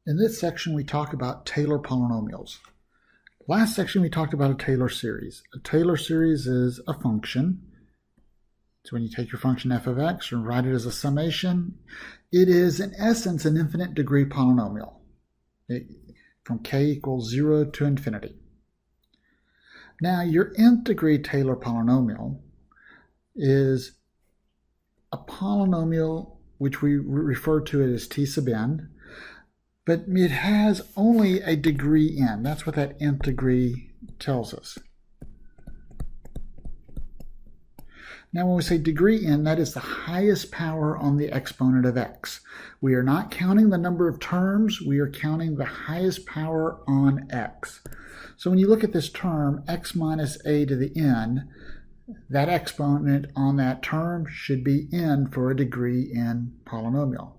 In this section, we talk about Taylor polynomials. Last section, we talked about a Taylor series. A Taylor series is a function. So when you take your function f of x and write it as a summation, it is, in essence, an infinite degree polynomial from k equals 0 to infinity. Now, your nth degree Taylor polynomial is a polynomial which we refer to it as t sub n, but it has only a degree n. That's what that nth degree tells us. Now, when we say degree n, that is the highest power on the exponent of x. We are not counting the number of terms. We are counting the highest power on x. So when you look at this term, x minus a to the n, that exponent on that term should be n for a degree n polynomial.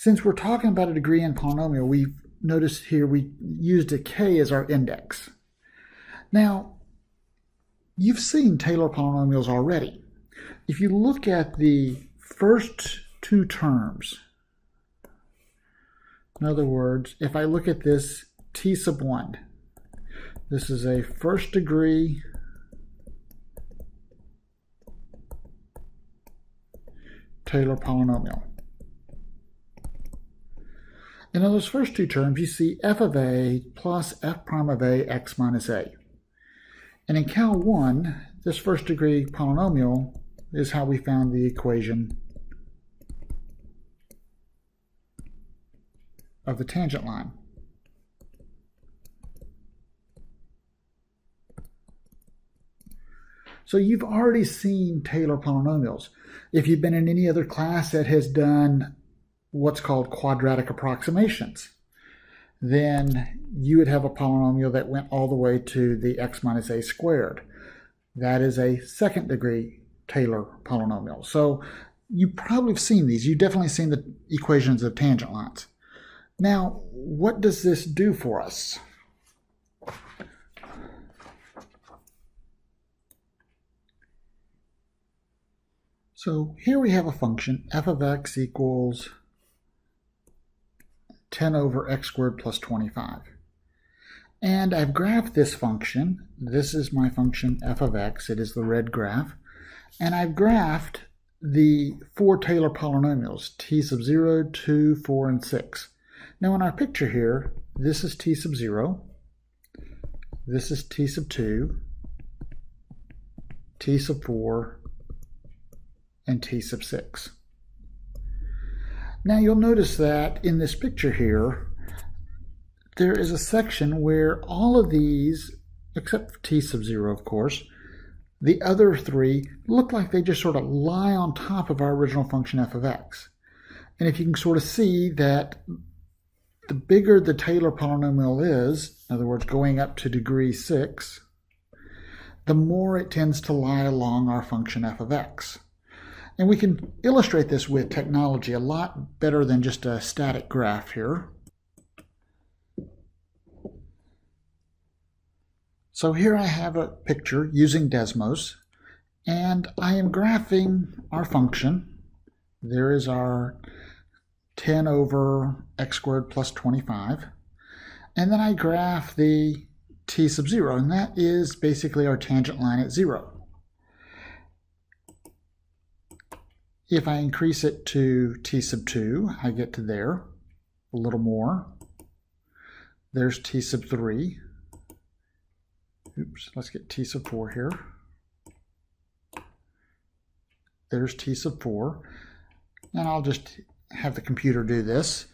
Since we're talking about a degree n polynomial, we've noticed here we used a k as our index. Now, you've seen Taylor polynomials already. If you look at the first two terms, in other words, if I look at this t sub 1, this is a first degree Taylor polynomial. In those first two terms, you see f of a plus f prime of a x minus a. And in Cal 1, this first degree polynomial is how we found the equation of the tangent line. So you've already seen Taylor polynomials. If you've been in any other class that has done what's called quadratic approximations, then you would have a polynomial that went all the way to the x minus a squared. That is a second degree Taylor polynomial. So you probably have seen these. You've definitely seen the equations of tangent lines. Now, what does this do for us? So here we have a function, f of x equals 10 over x squared plus 25. And I've graphed this function. This is my function f of x. It is the red graph. And I've graphed the four Taylor polynomials, t sub 0, 2, 4, and 6. Now in our picture here, this is t sub 0. This is t sub 2, t sub 4, and t sub 6. Now you'll notice that in this picture here, there is a section where all of these, except for t sub 0 of course, the other three look like they just sort of lie on top of our original function f of x. And if you can sort of see that the bigger the Taylor polynomial is, in other words going up to degree 6, the more it tends to lie along our function f of x. And we can illustrate this with technology a lot better than just a static graph here. So here I have a picture using Desmos, and I am graphing our function. There is our 10 over x squared plus 25. And then I graph the t sub 0, and that is basically our tangent line at 0. If I increase it to t sub 2, I get to there, a little more. There's t sub 3. Oops, let's get t sub 4 here. There's t sub 4. And I'll just have the computer do this.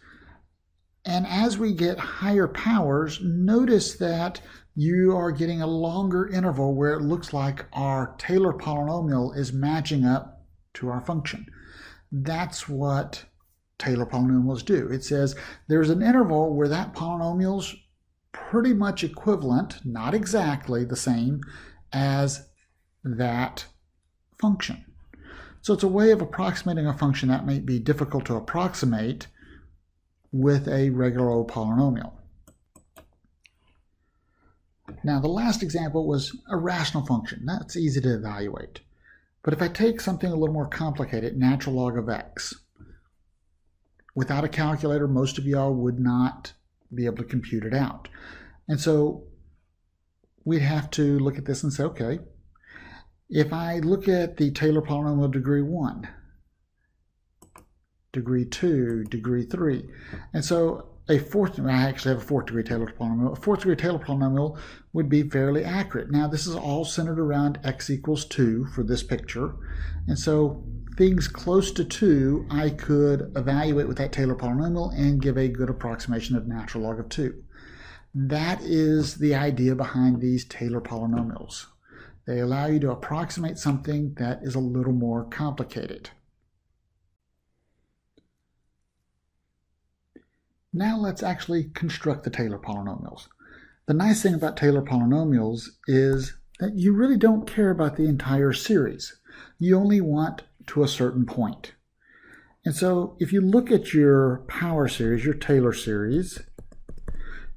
And as we get higher powers, notice that you are getting a longer interval where it looks like our Taylor polynomial is matching up to our function. That's what Taylor polynomials do. It says there's an interval where that polynomial's pretty much equivalent, not exactly the same, as that function. So it's a way of approximating a function that might be difficult to approximate with a regular old polynomial. Now the last example was a rational function. That's easy to evaluate. But if I take something a little more complicated, natural log of x, without a calculator, most of y'all would not be able to compute it out. And so we'd have to look at this and say, okay, if I look at the Taylor polynomial degree 1, degree 2, degree 3, and so I actually have a fourth degree Taylor polynomial. A fourth degree Taylor polynomial would be fairly accurate. Now this is all centered around x equals 2 for this picture, and so things close to 2 I could evaluate with that Taylor polynomial and give a good approximation of natural log of 2. That is the idea behind these Taylor polynomials. They allow you to approximate something that is a little more complicated. Now let's actually construct the Taylor polynomials. The nice thing about Taylor polynomials is that you really don't care about the entire series. You only want to a certain point. And so if you look at your power series, your Taylor series,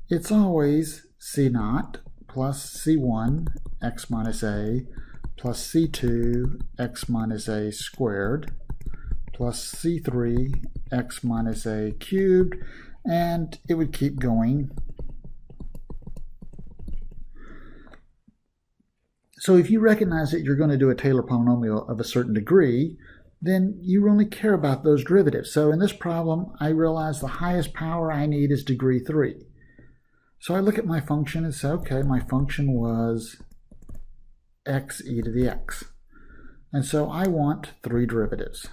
it's always C0 plus C1 x minus a plus C2 x minus a squared plus C3 x minus a cubed, and it would keep going. So if you recognize that you're going to do a Taylor polynomial of a certain degree, then you only care about those derivatives. So in this problem, I realize the highest power I need is degree 3. So I look at my function and say, okay, my function was x e to the x. And so I want 3 derivatives.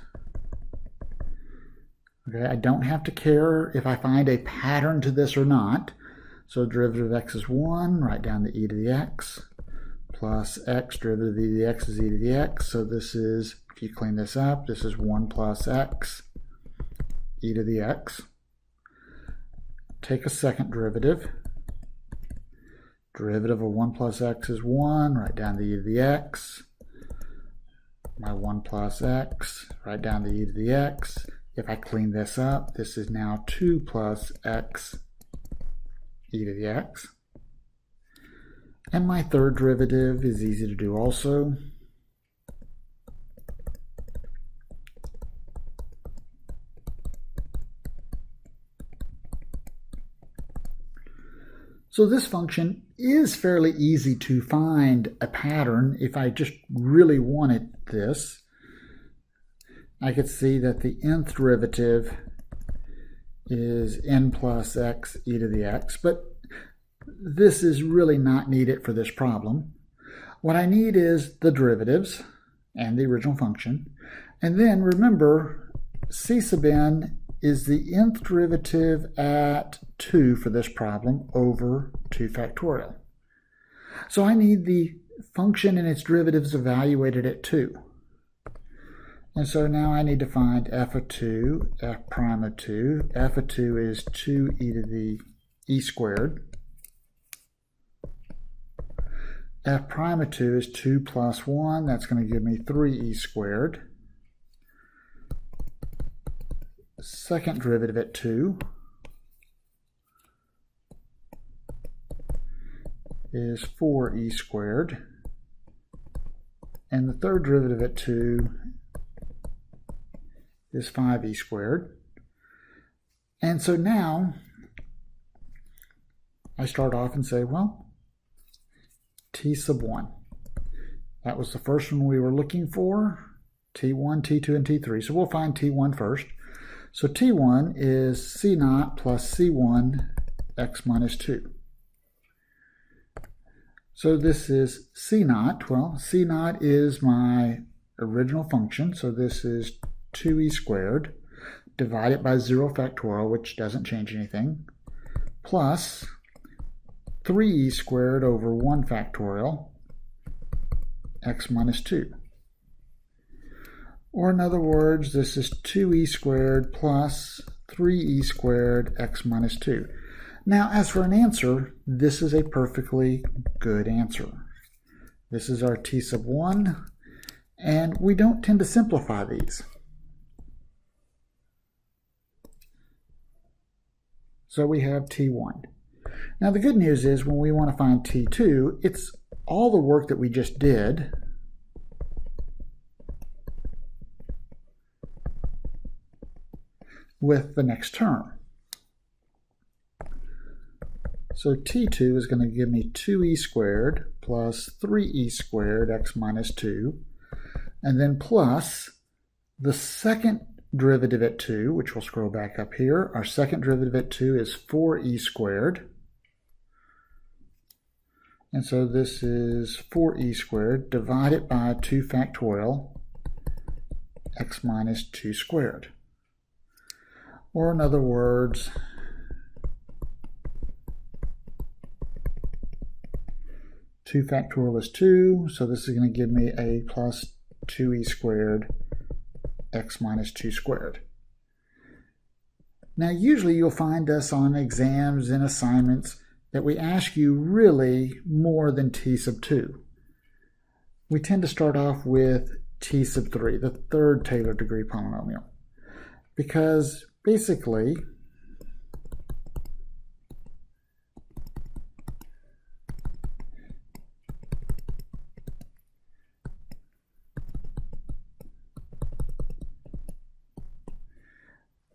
Okay, I don't have to care if I find a pattern to this or not. So derivative of x is 1, write down the e to the x, plus x, derivative of e to the x is e to the x. So this is, if you clean this up, this is 1 plus x, e to the x. Take a second derivative. Derivative of 1 plus x is 1, write down the e to the x. My 1 plus x, write down the e to the x. If I clean this up, this is now 2 plus x e to the x. And my third derivative is easy to do also. So this function is fairly easy to find a pattern if I just really wanted this. I could see that the nth derivative is n plus x e to the x, but this is really not needed for this problem. What I need is the derivatives and the original function. And then remember, c sub n is the nth derivative at 2 for this problem over 2 factorial. So I need the function and its derivatives evaluated at 2. And so now I need to find f of 2, f prime of 2. F of 2 is 2e to the e squared. F prime of 2 is 2 plus 1. That's going to give me 3e squared. Second derivative at 2 is 4e squared. And the third derivative at 2 is 5e squared. And so now I start off and say, well, t sub 1. That was the first one we were looking for, t1, t2, and t3. So we'll find t1 first. So t1 is c0 plus c1 x minus 2. So this is c0. Well, c0 is my original function, so this is 2e squared, divided by 0 factorial, which doesn't change anything, plus 3e squared over 1 factorial, x minus 2. Or in other words, this is 2e squared plus 3e squared x minus 2. Now, as for an answer, this is a perfectly good answer. This is our t sub 1, and we don't tend to simplify these. So we have t1. Now the good news is when we want to find t2, it's all the work that we just did with the next term. So t2 is going to give me 2e squared plus 3e squared x minus 2, and then plus the second derivative at 2, which we'll scroll back up here. Our second derivative at 2 is 4e squared. And so this is 4e squared divided by 2 factorial x minus 2 squared. Or in other words, two factorial is 2, so this is going to give me a plus 2e squared x minus 2 squared. Now usually you'll find us on exams and assignments that we ask you really more than t sub 2. We tend to start off with t sub 3, the third Taylor degree polynomial, because basically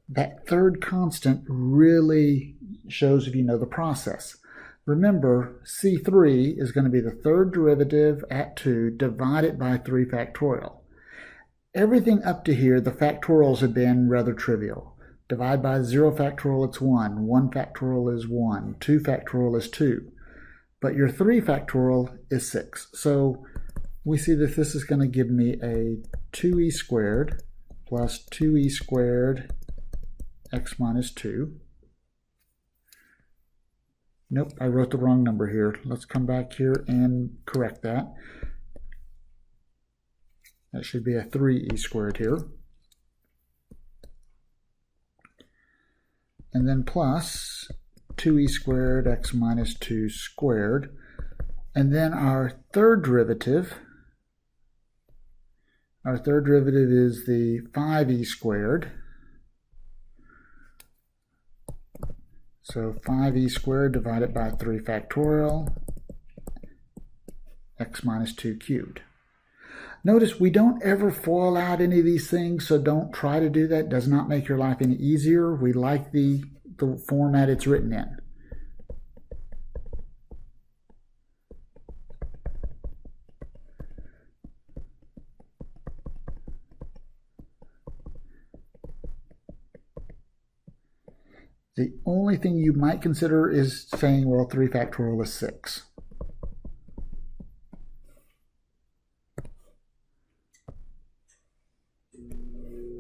that third constant really shows if you know the process. Remember, C3 is going to be the third derivative at 2 divided by 3 factorial. Everything up to here, the factorials have been rather trivial. Divide by 0 factorial, it's 1. 1 factorial is 1. 2 factorial is 2. But your 3 factorial is 6. So we see that this is going to give me a 2e squared plus 2e squared x minus 2. Nope, I wrote the wrong number here. Let's come back here and correct that. That should be a 3e squared here. And then plus 2e squared x minus 2 squared. And then our third derivative is the 5e squared. So 5e squared divided by 3 factorial x minus 2 cubed. Notice we don't ever FOIL out any of these things, so don't try to do that. It does not make your life any easier. We like the format it's written in. The only thing you might consider is saying, well, 3 factorial is 6.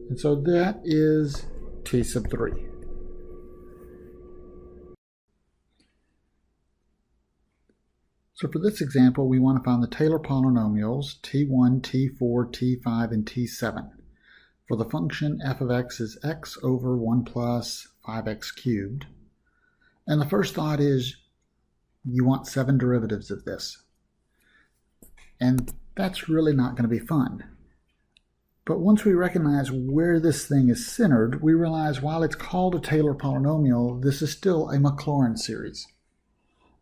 And so that is t sub 3. So for this example, we want to find the Taylor polynomials t1, t4, t5, and t7. For the function f of x is x over 1 plus 5x cubed. And the first thought is you want 7 derivatives of this. And that's really not going to be fun. But once we recognize where this thing is centered, we realize while it's called a Taylor polynomial, this is still a Maclaurin series.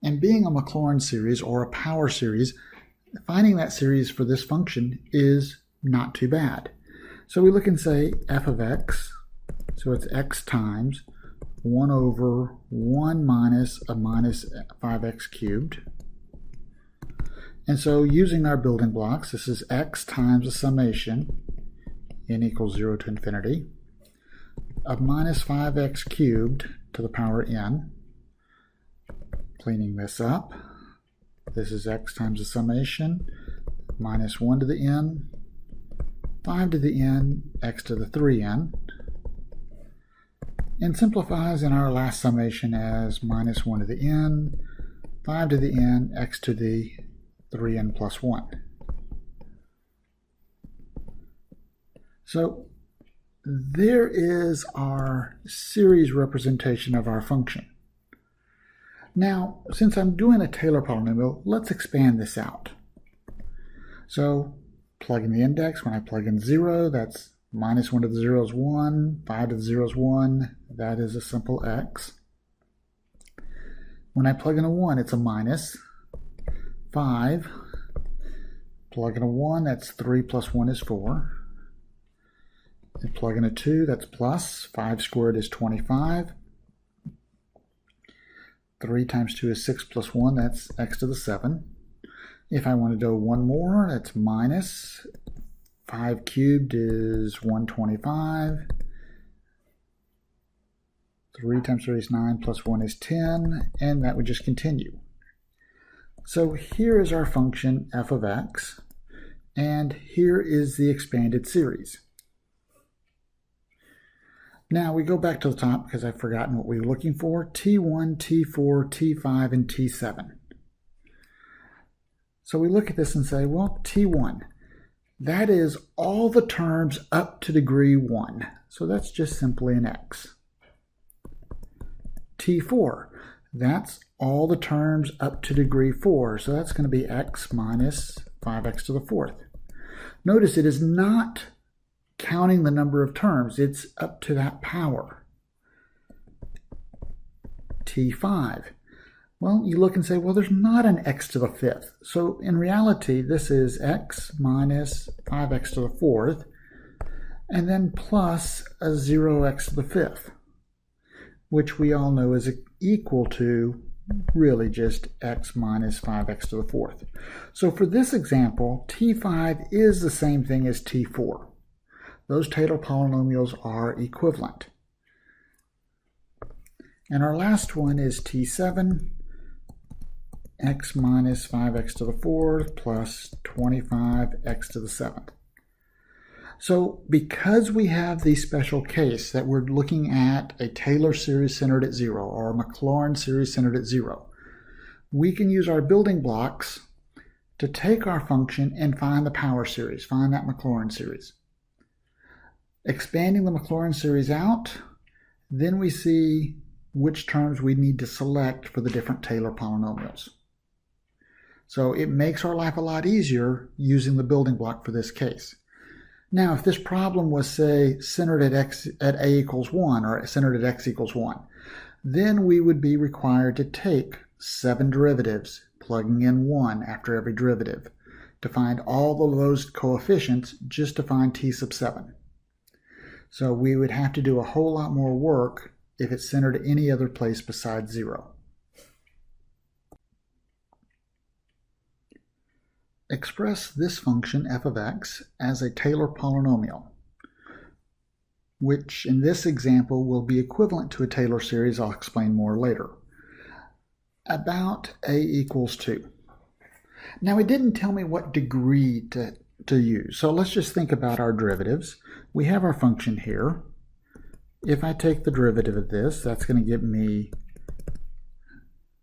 And being a Maclaurin series or a power series, finding that series for this function is not too bad. So we look and say f of x, so it's x times 1 over 1 minus a minus 5x cubed. And so using our building blocks, this is x times a summation, n equals 0 to infinity, of minus 5x cubed to the power n. Cleaning this up, this is x times the summation, minus 1 to the n, 5 to the n, x to the 3n, and simplifies in our last summation as minus 1 to the n, 5 to the n, x to the 3n plus 1. So there is our series representation of our function. Now, since I'm doing a Taylor polynomial, let's expand this out. So plug in the index. When I plug in 0, that's minus 1 to the 0 is 1, 5 to the 0 is 1, that is a simple x. When I plug in a 1, it's a minus 5. Plug in a 1, that's 3 plus 1 is 4. and plug in a 2, that's plus. 5 squared is 25. 3 times 2 is 6 plus 1, that's x to the 7. If I want to do one more, that's minus. 5 cubed is 125. 3 times 3 is 9, plus 1 is 10, and that would just continue. So here is our function f of x, and here is the expanded series. Now we go back to the top because I've forgotten what we were looking for. T1, T4, T5, and T7. So we look at this and say, well, T1, that is all the terms up to degree 1. So that's just simply an x. T4, that's all the terms up to degree 4. So that's going to be x minus 5x to the 4th. Notice it is not counting the number of terms. It's up to that power. T5. Well, you look and say, well, there's not an x to the 5th. So in reality, this is x minus 5x to the 4th, and then plus a 0x to the 5th, which we all know is equal to really just x minus 5x to the 4th. So for this example, T5 is the same thing as T4. Those Taylor polynomials are equivalent. And our last one is T7, x minus 5x to the 4th plus 25x to the 7th. So because we have the special case that we're looking at a Taylor series centered at 0 or a Maclaurin series centered at 0, we can use our building blocks to take our function and find the power series, find that Maclaurin series. Expanding the Maclaurin series out, then we see which terms we need to select for the different Taylor polynomials. So it makes our life a lot easier using the building block for this case. Now, if this problem was, say, centered at a equals 1 or centered at x equals 1, then we would be required to take 7 derivatives, plugging in 1 after every derivative, to find all of those coefficients just to find t sub 7. So we would have to do a whole lot more work if it's centered at any other place besides 0. Express this function f of x as a Taylor polynomial, which in this example will be equivalent to a Taylor series. I'll explain more later. About a equals 2. Now it didn't tell me what degree to use, so let's just think about our derivatives. We have our function here. If I take the derivative of this, that's going to give me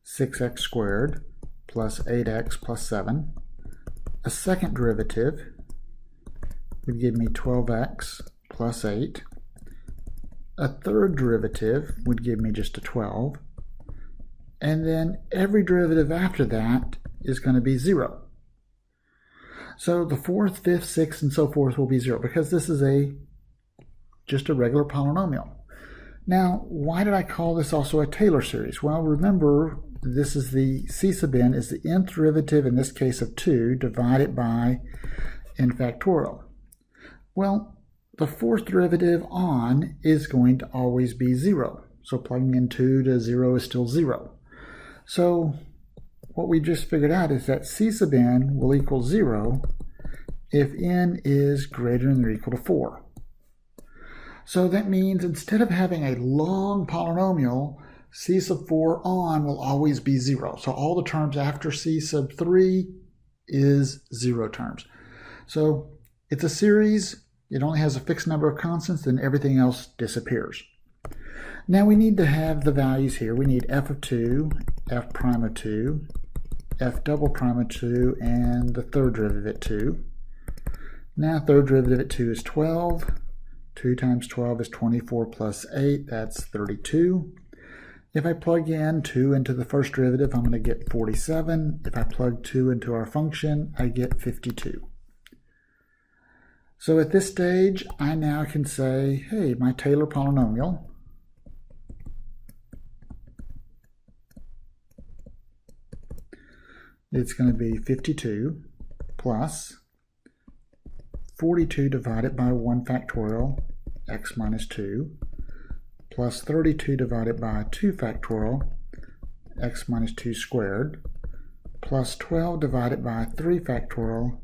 6x squared plus 8x plus 7. A second derivative would give me 12x plus 8. A third derivative would give me just a 12. And then every derivative after that is going to be 0. So the 4th, 5th, 6th, and so forth will be 0 because this is just a regular polynomial. Now, why did I call this also a Taylor series? Well, remember, this is the c sub n is the nth derivative, in this case of 2, divided by n factorial. Well, the 4th derivative on is going to always be 0. So plugging in 2 to 0 is still 0. So what we just figured out is that c sub n will equal 0 if n is greater than or equal to 4. So that means instead of having a long polynomial, c sub 4 on will always be 0. So all the terms after c sub 3 is 0 terms. So it's a series. It only has a fixed number of constants, then everything else disappears. Now we need to have the values here. We need f of 2, f prime of 2, f double prime of 2, and the third derivative at 2. Now third derivative at 2 is 12. 2 times 12 is 24 plus 8, that's 32. If I plug in 2 into the first derivative, I'm going to get 47. If I plug 2 into our function, I get 52. So at this stage, I now can say, hey, my Taylor polynomial it's going to be 52 plus 42 divided by 1 factorial x minus 2, plus 32 divided by 2 factorial, x minus 2 squared, plus 12 divided by 3 factorial,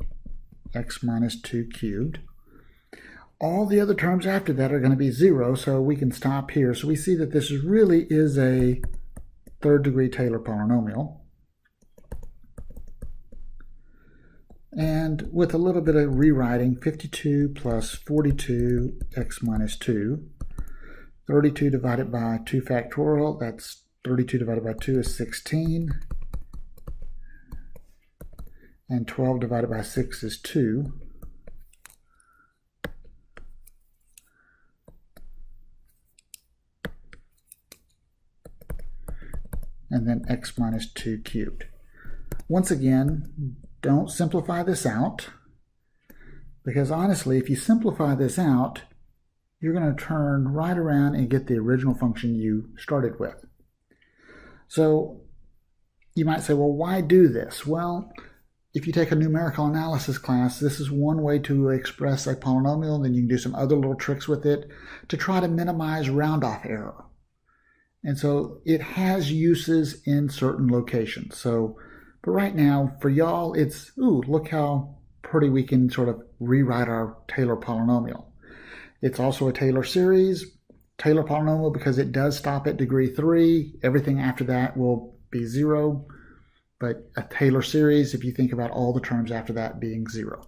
x minus 2 cubed. All the other terms after that are going to be 0, so we can stop here. So we see that this really is a third degree Taylor polynomial. And with a little bit of rewriting, 52 plus 42 x minus 2, 32 divided by 2 factorial, that's 32 divided by 2 is 16, and 12 divided by 6 is 2. And then x minus 2 cubed. Once again, don't simplify this out, because honestly, if you simplify this out, you're going to turn right around and get the original function you started with. So you might say, well, why do this? Well, if you take a numerical analysis class, this is one way to express a polynomial. Then you can do some other little tricks with it to try to minimize round-off error. And so it has uses in certain locations. But right now, for y'all, it's, ooh, look how pretty we can sort of rewrite our Taylor polynomial. It's also a Taylor series, Taylor polynomial, because it does stop at degree 3. Everything after that will be 0. But a Taylor series, if you think about all the terms after that being 0.